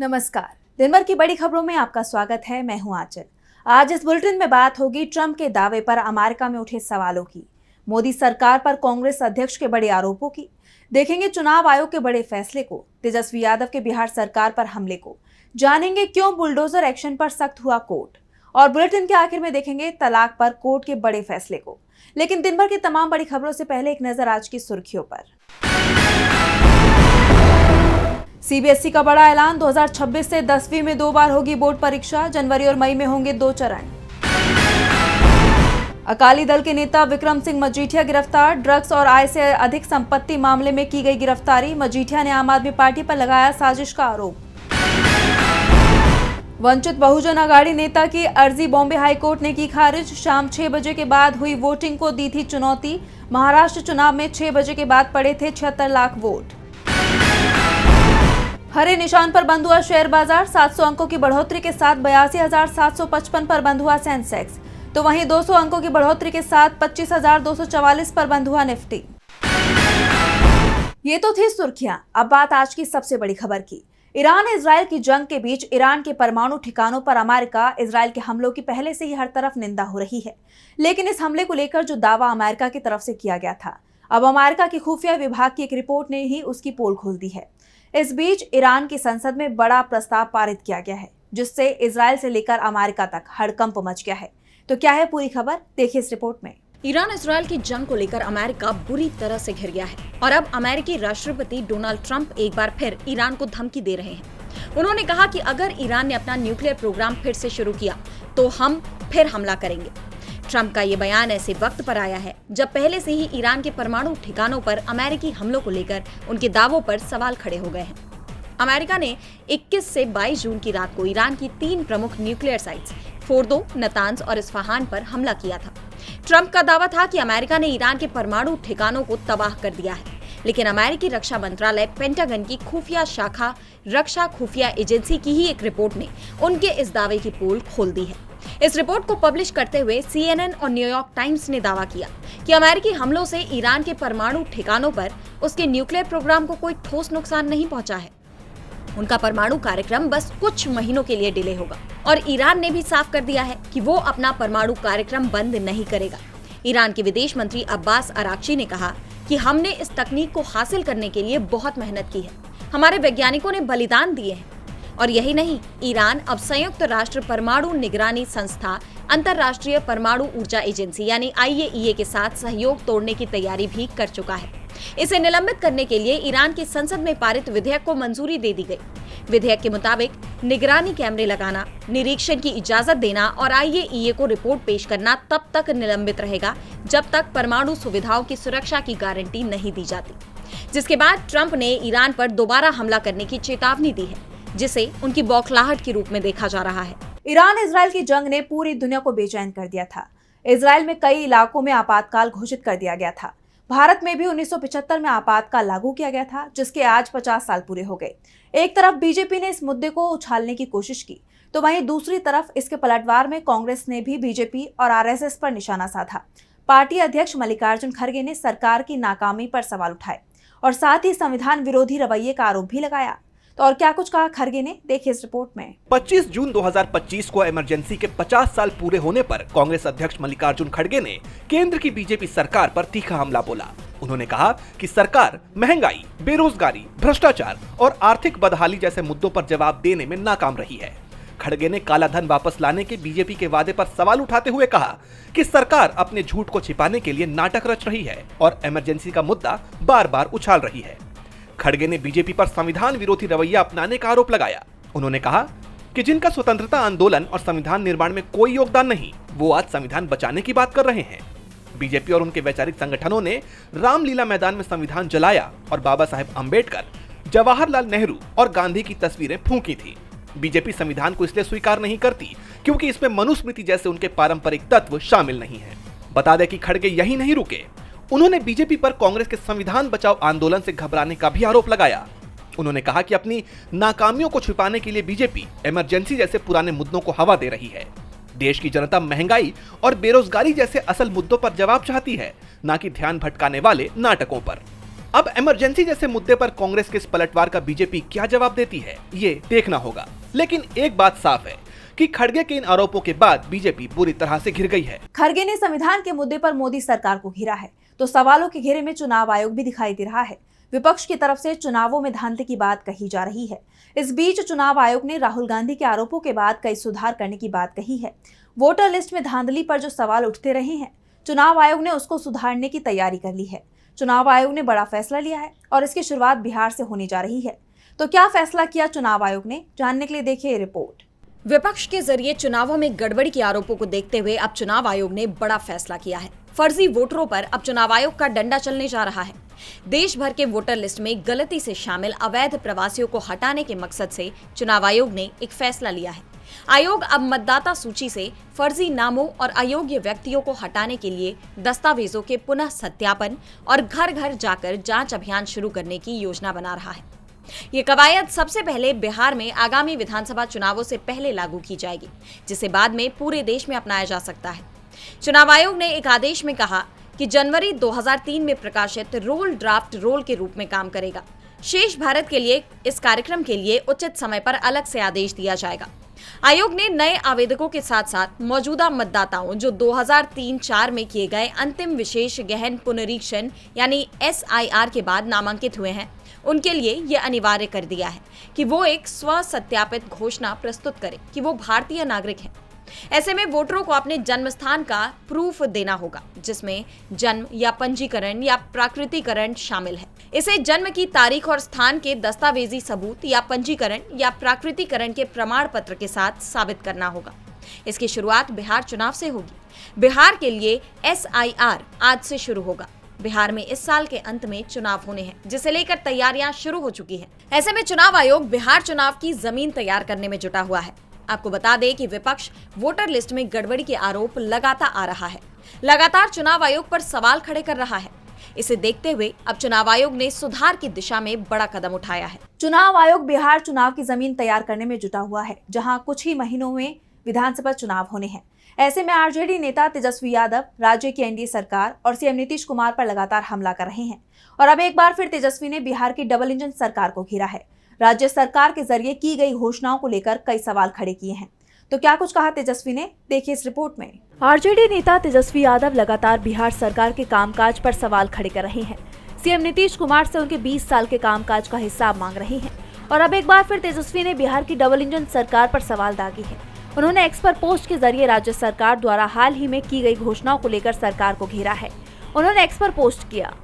नमस्कार। दिन भर की बड़ी खबरों में आपका स्वागत है। मैं हूं आंचल। आज इस बुलेटिन में बात होगी ट्रंप के दावे पर अमेरिका में उठे सवालों की, मोदी सरकार पर कांग्रेस अध्यक्ष के बड़े आरोपों की, देखेंगे चुनाव आयोग के बड़े फैसले को, तेजस्वी यादव के बिहार सरकार पर हमले को, जानेंगे क्यों बुलडोजर एक्शन पर सख्त हुआ कोर्ट, और बुलेटिन के आखिर में देखेंगे तलाक पर कोर्ट के बड़े फैसले को। लेकिन दिन भर की तमाम बड़ी खबरों से पहले एक नजर आज की सुर्खियों पर। सीबीएसई का बड़ा ऐलान, 2026 से 10वीं में 2 बार होगी बोर्ड परीक्षा, जनवरी और मई में होंगे 2 चरण। अकाली दल के नेता विक्रम सिंह मजीठिया गिरफ्तार, ड्रग्स और आय से अधिक संपत्ति मामले में की गई गिरफ्तारी, मजीठिया ने आम आदमी पार्टी पर लगाया साजिश का आरोप। वंचित बहुजन अघाड़ी नेता की अर्जी बॉम्बे हाईकोर्ट ने की खारिज, शाम 6 बजे के बाद हुई वोटिंग को दी थी चुनौती, महाराष्ट्र चुनाव में 6 बजे के बाद पड़े थे 76 लाख वोट। हरे निशान पर बंद हुआ शेयर बाजार, 700 अंकों की बढ़ोतरी के साथ 82,755 पर बंद हुआ सेंसेक्स, तो वहीं 200 अंकों की बढ़ोतरी के साथ 25,244 पर बंद हुआ निफ्टी। ये तो थी सुर्खियां। अब बात आज की सबसे बड़ी खबर की। ईरान इजराइल की जंग के बीच ईरान के परमाणु ठिकानों पर अमेरिका इजराइल के हमलों की पहले से ही हर तरफ निंदा हो रही है, लेकिन इस हमले को लेकर जो दावा अमेरिका की तरफ से किया गया था, अब अमेरिका की खुफिया विभाग की एक रिपोर्ट ने ही उसकी पोल खोल दी है। इस बीच ईरान की संसद में बड़ा प्रस्ताव पारित किया गया है, जिससे इजराइल से लेकर अमेरिका तक हड़कंप मच गया है। तो क्या है पूरी खबर, देखिए इस रिपोर्ट में। ईरान इजराइल की जंग को लेकर अमेरिका बुरी तरह से घिर गया है और अब अमेरिकी राष्ट्रपति डोनाल्ड ट्रंप एक बार फिर ईरान को धमकी दे रहे हैं। उन्होंने कहा कि अगर ईरान ने अपना न्यूक्लियर प्रोग्राम फिर से शुरू किया तो हम फिर हमला करेंगे। ट्रंप का ये बयान ऐसे वक्त पर आया है जब पहले से ही ईरान के परमाणु ठिकानों पर अमेरिकी हमलों को लेकर उनके दावों पर सवाल खड़े हो गए हैं। अमेरिका ने 21 से 22 जून की रात को ईरान की 3 प्रमुख न्यूक्लियर साइट्स फोर्दो, नतांज और इस्फहान पर हमला किया था। ट्रंप का दावा था कि अमेरिका ने ईरान के परमाणु ठिकानों को तबाह कर दिया है, लेकिन अमेरिकी रक्षा मंत्रालय पेंटागन की खुफिया शाखा रक्षा खुफिया एजेंसी की ही एक रिपोर्ट ने उनके इस दावे की पोल खोल दी है। इस रिपोर्ट को पब्लिश करते हुए CNN और न्यूयॉर्क टाइम्स ने दावा किया कि अमेरिकी हमलों से ईरान के परमाणु ठिकानों पर उसके न्यूक्लियर प्रोग्राम को कोई ठोस नुकसान नहीं पहुंचा है। उनका परमाणु कार्यक्रम बस कुछ महीनों के लिए डिले होगा और ईरान ने भी साफ कर दिया है कि वो अपना परमाणु कार्यक्रम बंद नहीं करेगा। ईरान के विदेश मंत्री अब्बास अराक्ची ने कहा कि हमने इस तकनीक को हासिल करने के लिए बहुत मेहनत की है, हमारे वैज्ञानिकों ने बलिदान दिए हैं। और यही नहीं, ईरान अब संयुक्त राष्ट्र परमाणु निगरानी संस्था अंतर्राष्ट्रीय परमाणु ऊर्जा एजेंसी यानी IAEA के साथ सहयोग तोड़ने की तैयारी भी कर चुका है। इसे निलंबित करने के लिए ईरान की संसद में पारित विधेयक को मंजूरी दे दी गई। विधेयक के मुताबिक निगरानी कैमरे लगाना, निरीक्षण की इजाजत देना और IAEA को रिपोर्ट पेश करना तब तक निलंबित रहेगा जब तक परमाणु सुविधाओं की सुरक्षा की गारंटी नहीं दी जाती। जिसके बाद ट्रंप ने ईरान पर दोबारा हमला करने की चेतावनी दी है, जिसे उनकी बौखलाहट के रूप में देखा जा रहा है। ईरान इजराइल की जंग ने पूरी दुनिया को बेचैन कर दिया था। इजराइल में कई इलाकों में आपातकाल घोषित कर दिया गया था। भारत में भी 1975 में आपातकाल लागू किया गया था, जिसके आज 50 साल पूरे हो गए। एक तरफ बीजेपी ने इस मुद्दे को उछालने की कोशिश की, तो वहीं दूसरी तरफ इसके पलटवार में कांग्रेस ने भी बीजेपी और RSS पर निशाना साधा। पार्टी अध्यक्ष मल्लिकार्जुन खड़गे ने सरकार की नाकामी पर सवाल उठाए और साथ ही संविधान विरोधी रवैये का आरोप भी लगाया। तो और क्या कुछ कहा खड़गे ने, देखिए इस रिपोर्ट में। 25 जून 2025 को इमरजेंसी के 50 साल पूरे होने पर कांग्रेस अध्यक्ष मल्लिकार्जुन खड़गे ने केंद्र की बीजेपी सरकार पर तीखा हमला बोला। उन्होंने कहा कि सरकार महंगाई, बेरोजगारी, भ्रष्टाचार और आर्थिक बदहाली जैसे मुद्दों पर जवाब देने में नाकाम रही है। खड़गे ने काला धन वापस लाने के बीजेपी के वादे पर सवाल उठाते हुए कहा कि सरकार अपने झूठ को छिपाने के लिए नाटक रच रही है और इमरजेंसी का मुद्दा बार बार उछाल रही है। खड़गे ने बीजेपी पर संविधान विरोधी रवैया अपनाने का आरोप लगाया। उन्होंने कहा कि जिनका स्वतंत्रता आंदोलन और संविधान निर्माण में कोई योगदान नहीं, वो आज संविधान बचाने की बात कर रहे हैं। बीजेपी और उनके वैचारिक संगठनों ने रामलीला मैदान में संविधान जलाया और बाबा साहेब अम्बेडकर, जवाहरलाल नेहरू और गांधी की तस्वीरें फूंकी थी। बीजेपी संविधान को इसलिए स्वीकार नहीं करती क्योंकि इसमें मनुस्मृति जैसे उनके पारंपरिक तत्व शामिल नहीं है। बता दें कि खड़गे यही नहीं रुके, उन्होंने बीजेपी पर कांग्रेस के संविधान बचाओ आंदोलन से घबराने का भी आरोप लगाया। उन्होंने कहा कि अपनी नाकामियों को छुपाने के लिए बीजेपी इमरजेंसी जैसे पुराने मुद्दों को हवा दे रही है। देश की जनता महंगाई और बेरोजगारी जैसे असल मुद्दों पर जवाब चाहती है, न कि ध्यान भटकाने वाले नाटकों पर। अब इमरजेंसी जैसे मुद्दे पर कांग्रेस के इस पलटवार का बीजेपी क्या जवाब देती है, ये देखना होगा। लेकिन एक बात साफ है कि खड़गे के इन आरोपों के बाद बीजेपी बुरी तरह से घिर गई है। खड़गे ने संविधान के मुद्दे पर मोदी सरकार को घेरा है, तो सवालों के घेरे में चुनाव आयोग भी दिखाई दे रहा है। विपक्ष की तरफ से चुनावों में धांधली की बात कही जा रही है। इस बीच चुनाव आयोग ने राहुल गांधी के आरोपों के बाद कई सुधार करने की बात कही है। वोटर लिस्ट में धांधली पर जो सवाल उठते रहे हैं, चुनाव आयोग ने उसको सुधारने की तैयारी कर ली है। चुनाव आयोग ने बड़ा फैसला लिया है और इसकी शुरुआत बिहार से होने जा रही है। तो क्या फैसला किया चुनाव आयोग ने, जानने के लिए देखिए रिपोर्ट। विपक्ष के जरिए चुनावों में गड़बड़ी के आरोपों को देखते हुए अब चुनाव आयोग ने बड़ा फैसला किया है। फर्जी वोटरों पर अब चुनाव आयोग का डंडा चलने जा रहा है। देश भर के वोटर लिस्ट में गलती से शामिल अवैध प्रवासियों को हटाने के मकसद से चुनाव आयोग ने एक फैसला लिया है। आयोग अब मतदाता सूची से फर्जी नामों और अयोग्य व्यक्तियों को हटाने के लिए दस्तावेजों के पुनः सत्यापन और घर घर जाकर जांच अभियान शुरू करने की योजना बना रहा है। ये कवायद सबसे पहले बिहार में आगामी विधानसभा चुनावों से पहले लागू की जाएगी, जिसे बाद में पूरे देश में अपनाया जा सकता है। चुनाव आयोग ने एक आदेश में कहा कि जनवरी 2003 में प्रकाशित रोल ड्राफ्ट रोल के रूप में काम करेगा। शेष भारत के लिए इस कार्यक्रम के लिए उचित समय पर अलग से आदेश दिया जाएगा। आयोग ने नए आवेदकों के साथ साथ मौजूदा मतदाताओं जो 2003-04 में किए गए अंतिम विशेष गहन पुनरीक्षण यानी SIR के बाद नामांकित हुए हैं, उनके लिए यह अनिवार्य कर दिया है कि वो एक स्व सत्यापित घोषणा प्रस्तुत करें कि वो भारतीय नागरिक हैं। ऐसे में वोटरों को अपने जन्म स्थान का प्रूफ देना होगा, जिसमें जन्म या पंजीकरण या प्राकृतिकरण शामिल है। इसे जन्म की तारीख और स्थान के दस्तावेजी सबूत या पंजीकरण या प्राकृतिकरण के प्रमाण पत्र के साथ साबित करना होगा। इसकी शुरुआत बिहार चुनाव से होगी। बिहार के लिए SIR आज से शुरू होगा। बिहार में इस साल के अंत में चुनाव होने हैं, जिसे लेकर तैयारियां शुरू हो चुकी हैं। ऐसे में चुनाव आयोग बिहार चुनाव की जमीन तैयार करने में जुटा हुआ है। आपको बता दें कि विपक्ष वोटर लिस्ट में गड़बड़ी के आरोप लगाता आ रहा है, लगातार चुनाव आयोग पर सवाल खड़े कर रहा है। इसे देखते हुए अब चुनाव आयोग ने सुधार की दिशा में बड़ा कदम उठाया है। चुनाव आयोग बिहार चुनाव की जमीन तैयार करने में जुटा हुआ है, जहां कुछ ही महीनों में विधानसभा चुनाव होने हैं। ऐसे में आरजेडी नेता तेजस्वी यादव राज्य की एनडीए सरकार और सीएम नीतीश कुमार पर लगातार हमला कर रहे हैं और अब एक बार फिर तेजस्वी ने बिहार की डबल इंजन सरकार को घेरा है। राज्य सरकार के जरिए की गई घोषणाओं को लेकर कई सवाल खड़े किए हैं। तो क्या कुछ कहा तेजस्वी ने, देखिए इस रिपोर्ट में। आरजेडी नेता तेजस्वी यादव लगातार बिहार सरकार के कामकाज पर सवाल खड़े कर रहे हैं। सीएम नीतीश कुमार से उनके 20 साल के कामकाज का हिसाब मांग रहे हैं और अब एक बार फिर तेजस्वी ने बिहार की डबल इंजन सरकार पर सवाल दागे हैं। उन्होंने एक्स पर पोस्ट के जरिए राज्य सरकार द्वारा हाल ही में की गई घोषणाओं को लेकर सरकार को घेरा है। उन्होंने एक्स पर पोस्ट किया,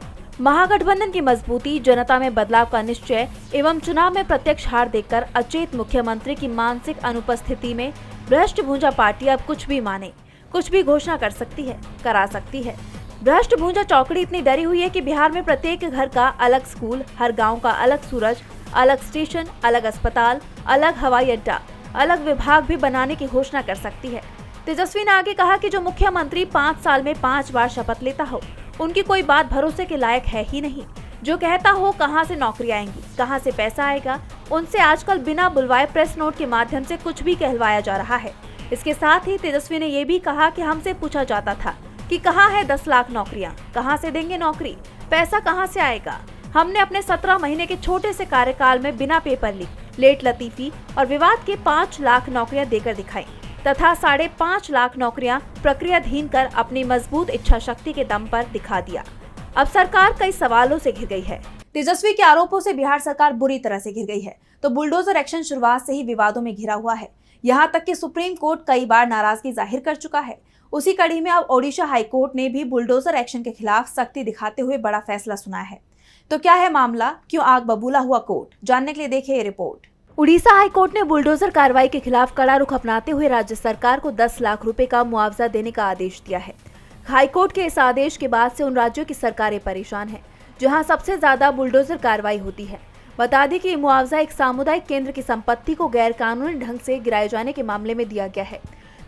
महागठबंधन की मजबूती, जनता में बदलाव का निश्चय एवं चुनाव में प्रत्यक्ष हार देखकर अचेत मुख्यमंत्री की मानसिक अनुपस्थिति में भ्रष्ट भूंजा पार्टी अब कुछ भी माने, कुछ भी घोषणा कर सकती है, करा सकती है। भ्रष्ट भूंजा चौकड़ी इतनी डरी हुई है कि बिहार में प्रत्येक घर का अलग स्कूल, हर गांव का अलग सूरज, अलग स्टेशन, अलग अस्पताल, अलग हवाई अड्डा, अलग विभाग भी बनाने की घोषणा कर सकती है। तेजस्वी ने आगे कहा कि जो मुख्यमंत्री 5 साल में 5 बार शपथ लेता हो, उनकी कोई बात भरोसे के लायक है ही नहीं। जो कहता हो कहां से नौकरी आएंगी, कहां से पैसा आएगा, उनसे आजकल बिना बुलवाए प्रेस नोट के माध्यम से कुछ भी कहलवाया जा रहा है। इसके साथ ही तेजस्वी ने ये भी कहा कि हमसे पूछा जाता था कि कहां है 10 लाख नौकरियां, कहां से देंगे नौकरी, पैसा कहां से आएगा। हमने अपने 17 महीने के छोटे से कार्यकाल में बिना पेपर लीक, लेट लतीफी और विवाद के 5 लाख नौकरियां देकर दिखाई तथा 5.5 लाख नौकरियां प्रक्रियाधीन कर अपनी मजबूत इच्छा शक्ति के दम पर दिखा दिया। अब सरकार कई सवालों से घिर गई है। तेजस्वी के आरोपों से बिहार सरकार बुरी तरह से घिर गई है, तो बुलडोजर एक्शन शुरुआत से ही विवादों में घिरा हुआ है। यहाँ तक कि सुप्रीम कोर्ट कई बार नाराजगी जाहिर कर चुका है। उसी कड़ी में अब ओडिशा हाईकोर्ट ने भी बुलडोजर एक्शन के खिलाफ सख्ती दिखाते हुए बड़ा फैसला सुनाया है। तो क्या है मामला, क्यों आग बबूला हुआ कोर्ट, जानने के लिए देखिए ये रिपोर्ट। उड़ीसा हाईकोर्ट ने बुलडोजर कार्रवाई के खिलाफ कड़ा रुख अपनाते हुए राज्य सरकार को 10 लाख रुपए का मुआवजा देने का आदेश दिया है। हाईकोर्ट के इस आदेश के बाद से उन राज्यों की सरकारें परेशान हैं, जहां सबसे ज्यादा बुलडोजर कार्रवाई होती है। बता दें कि मुआवजा एक सामुदायिक केंद्र की संपत्ति को गैर कानूनी ढंग से गिराए जाने के मामले में दिया गया है।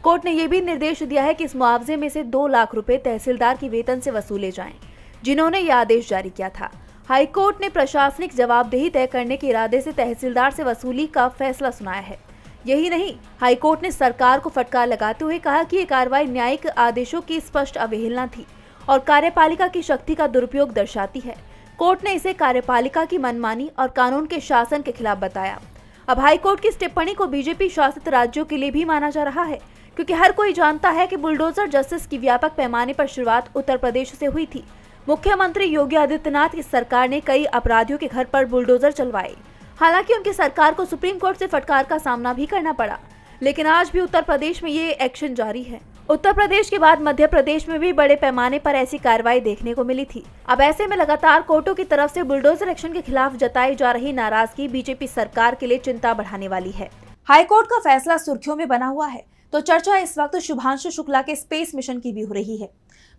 कोर्ट ने यह भी निर्देश दिया है कि इस मुआवजे में से 2 लाख रुपए तहसीलदार की वेतन से वसूले जाएं, जिन्होंने यह आदेश जारी किया था। हाईकोर्ट ने प्रशासनिक जवाबदेही तय करने के इरादे से तहसीलदार से वसूली का फैसला सुनाया है। यही नहीं, हाईकोर्ट ने सरकार को फटकार लगाते हुए कहा कि ये कार्रवाई न्यायिक आदेशों की स्पष्ट अवहेलना थी और कार्यपालिका की शक्ति का दुरुपयोग दर्शाती है। कोर्ट ने इसे कार्यपालिका की मनमानी और कानून के शासन के खिलाफ बताया। अब हाई कोर्ट की इस टिप्पणी को बीजेपी शासित राज्यों के लिए भी माना जा रहा है, क्योंकि हर कोई जानता है कि बुलडोजर जस्टिस की व्यापक पैमाने पर शुरुआत उत्तर प्रदेश से हुई थी। मुख्यमंत्री योगी आदित्यनाथ की सरकार ने कई अपराधियों के घर पर बुलडोजर चलवाए। हालांकि उनकी सरकार को सुप्रीम कोर्ट से फटकार का सामना भी करना पड़ा, लेकिन आज भी उत्तर प्रदेश में ये एक्शन जारी है। उत्तर प्रदेश के बाद मध्य प्रदेश में भी बड़े पैमाने पर ऐसी कार्रवाई देखने को मिली थी। अब ऐसे में लगातार कोर्टों की तरफ से बुलडोजर एक्शन के खिलाफ जताई जा रही नाराजगी बीजेपी सरकार के लिए चिंता बढ़ाने वाली है। हाईकोर्ट का फैसला सुर्खियों में बना हुआ है, तो चर्चा इस वक्त शुभांशु शुक्ला के स्पेस मिशन की भी हो रही है।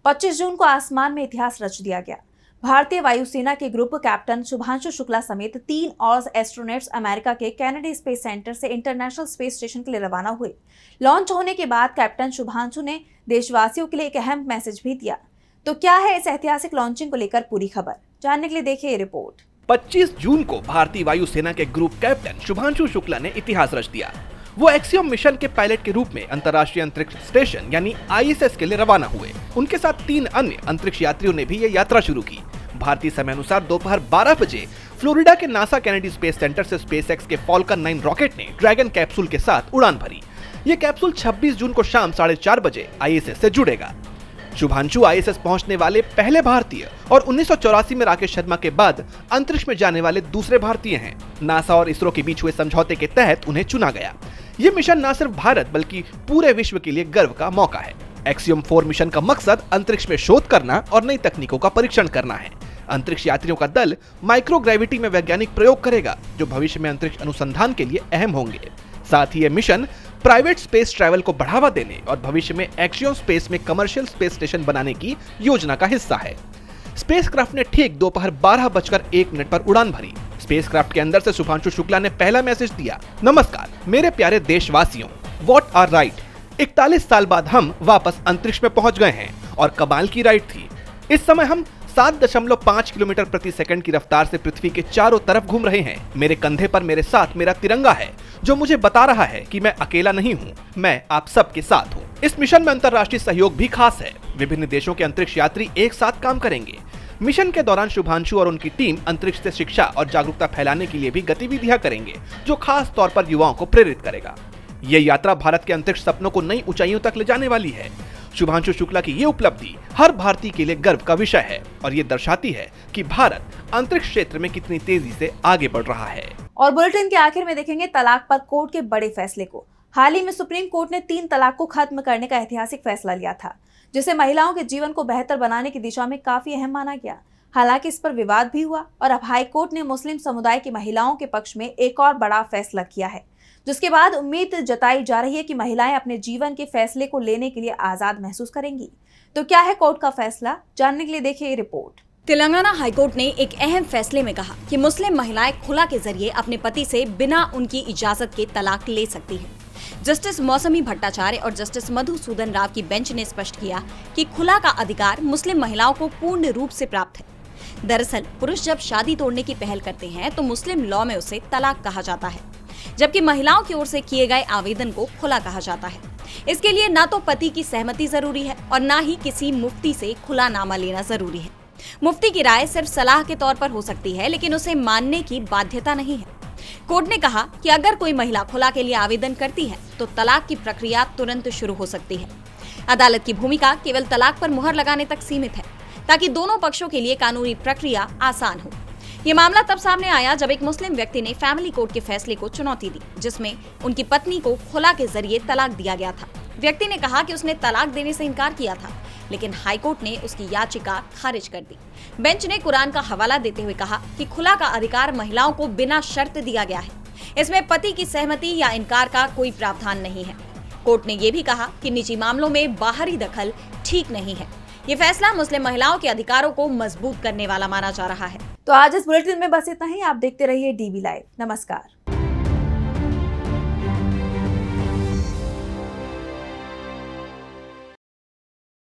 25 जून को आसमान में इतिहास रच दिया गया। भारतीय वायुसेना के ग्रुप कैप्टन शुभांशु शुक्ला समेत 3 और एस्ट्रोनॉट्स अमेरिका के कैनेडी स्पेस सेंटर से इंटरनेशनल स्पेस स्टेशन के लिए रवाना हुए। लॉन्च होने के बाद कैप्टन शुभांशु ने देशवासियों के लिए एक अहम मैसेज भी दिया। तो क्या है इस ऐतिहासिक लॉन्चिंग को लेकर पूरी खबर, जानने के लिए देखिए ये रिपोर्ट। 25 जून को भारतीय वायुसेना के ग्रुप कैप्टन शुभांशु शुक्ला ने इतिहास रच दिया। वो एक्सियम मिशन के पायलट के रूप में अंतर्राष्ट्रीय अंतरिक्ष स्टेशन यानी ISS के लिए रवाना हुए। उनके साथ 3 अन्य अंतरिक्ष यात्रियों ने भी ये यात्रा शुरू की। भारतीय समय अनुसार दोपहर 12 बजे फ्लोरिडा के नासा कैनेडी स्पेस सेंटर से स्पेसएक्स के फॉल्कन 9 रॉकेट ने ड्रैगन कैप्सूल के साथ उड़ान भरी। ये कैप्सूल 26 जून को शाम 4:30 बजे ISS से जुड़ेगा। शुभांशु ISS पहुंचने वाले पहले भारतीय और 1984 में राकेश शर्मा के बाद अंतरिक्ष में जाने वाले दूसरे भारतीय हैं। नासा और इसरो के बीच हुए समझौते के तहत उन्हें चुना गया। ये मिशन न सिर्फ भारत बल्कि पूरे विश्व के लिए गर्व का मौका है। एक्सियम 4 मिशन का मकसद अंतरिक्ष में शोध करना और नई तकनीकों का परीक्षण करना है। अंतरिक्ष यात्रियों का दल माइक्रोग्रेविटी में वैज्ञानिक प्रयोग करेगा, जो भविष्य में अंतरिक्ष अनुसंधान के लिए अहम होंगे। साथ ही ये मिशन प्राइवेट स्पेस ट्रैवल को बढ़ावा देने और भविष्य में एक्सियम स्पेस में कमर्शियल स्पेस स्टेशन बनाने की योजना का हिस्सा है। स्पेसक्राफ्ट ने ठीक दोपहर 12:01 पर उड़ान भरी। स्पेसक्राफ्ट के अंदर से शुभांशु शुक्ला ने पहला मैसेज दिया। नमस्कार मेरे प्यारे देशवासियों, व्हाट आर राइट। 41 साल बाद हम वापस अंतरिक्ष में पहुंच गए हैं और कमाल की राइड थी। इस समय हम 7.5 किलोमीटर प्रति सेकंड की रफ्तार से पृथ्वी के चारों तरफ घूम रहे हैं। मेरे कंधे पर मेरे साथ मेरा तिरंगा है, जो मुझे बता रहा है कि मैं अकेला नहीं हूँ, मैं आप सबके साथ हूँ। इस मिशन में अंतर्राष्ट्रीय सहयोग भी खास है। विभिन्न देशों के अंतरिक्ष यात्री एक साथ काम करेंगे। मिशन के दौरान शुभांशु और उनकी टीम अंतरिक्ष से शिक्षा और जागरूकता फैलाने के लिए भी गतिविधियां करेंगे, जो खास तौर पर युवाओं को प्रेरित करेगा। ये यात्रा भारत के अंतरिक्ष सपनों को नई ऊंचाइयों तक ले जाने वाली है। शुभांशु शुक्ला की ये उपलब्धि हर भारतीय के लिए गर्व का विषय है और ये दर्शाती है कि भारत अंतरिक्ष क्षेत्र में कितनी तेजी से आगे बढ़ रहा है। और बुलेटिन के आखिर में देखेंगे तलाक पर कोर्ट के बड़े फैसले को। हाल ही में सुप्रीम कोर्ट ने 3 तलाक को खत्म करने का ऐतिहासिक फैसला लिया था, जिसे महिलाओं के जीवन को बेहतर बनाने की दिशा में काफी अहम माना गया। हालांकि इस पर विवाद भी हुआ और अब हाई कोर्ट ने मुस्लिम समुदाय की महिलाओं के पक्ष में एक और बड़ा फैसला किया है, जिसके बाद उम्मीद जताई जा रही है कि महिलाएं अपने जीवन के फैसले को लेने के लिए आजाद महसूस करेंगी। तो क्या है कोर्ट का फैसला, जानने के लिए देखिए ये रिपोर्ट। तेलंगाना हाईकोर्ट ने एक अहम फैसले में कहा कि मुस्लिम महिलाएं खुला के जरिए अपने पति से बिना उनकी इजाजत के तलाक ले सकती हैं। जस्टिस मौसमी भट्टाचार्य और जस्टिस मधुसूदन राव की बेंच ने स्पष्ट किया कि खुला का अधिकार मुस्लिम महिलाओं को पूर्ण रूप से प्राप्त है। दरअसल पुरुष जब शादी तोड़ने की पहल करते हैं तो मुस्लिम लॉ में उसे तलाक कहा जाता है, जबकि महिलाओं की ओर से किए गए आवेदन को खुला कहा जाता है। इसके लिए न तो पति की सहमति जरूरी है और न ही किसी मुफ्ती से खुलानामा लेना जरूरी है। मुफ्ती की राय सिर्फ सलाह के तौर पर हो सकती है, लेकिन उसे मानने की बाध्यता नहीं है। कोर्ट ने कहा कि अगर कोई महिला खुला के लिए आवेदन करती है तो तलाक की प्रक्रिया तुरंत शुरू हो सकती है। अदालत की भूमिका केवल तलाक पर मुहर लगाने तक सीमित है, ताकि दोनों पक्षों के लिए कानूनी प्रक्रिया आसान हो। ये मामला तब सामने आया जब एक मुस्लिम व्यक्ति ने फैमिली कोर्ट के फैसले को चुनौती दी, जिसमें उनकी पत्नी को खुला के जरिए तलाक दिया गया था। व्यक्ति ने कहा कि उसने तलाक देने से इनकार किया था, लेकिन हाईकोर्ट ने उसकी याचिका खारिज कर दी। बेंच ने कुरान का हवाला देते हुए कहा कि खुला का अधिकार महिलाओं को बिना शर्त दिया गया है। इसमें पति की सहमति या इनकार का कोई प्रावधान नहीं है। कोर्ट ने यह भी कहा कि निजी मामलों में बाहरी दखल ठीक नहीं है। ये फैसला मुस्लिम महिलाओं के अधिकारों को मजबूत करने वाला माना जा रहा है। तो आज इस बुलेटिन में बस इतना ही। आप देखते रहिए DB लाइव। नमस्कार।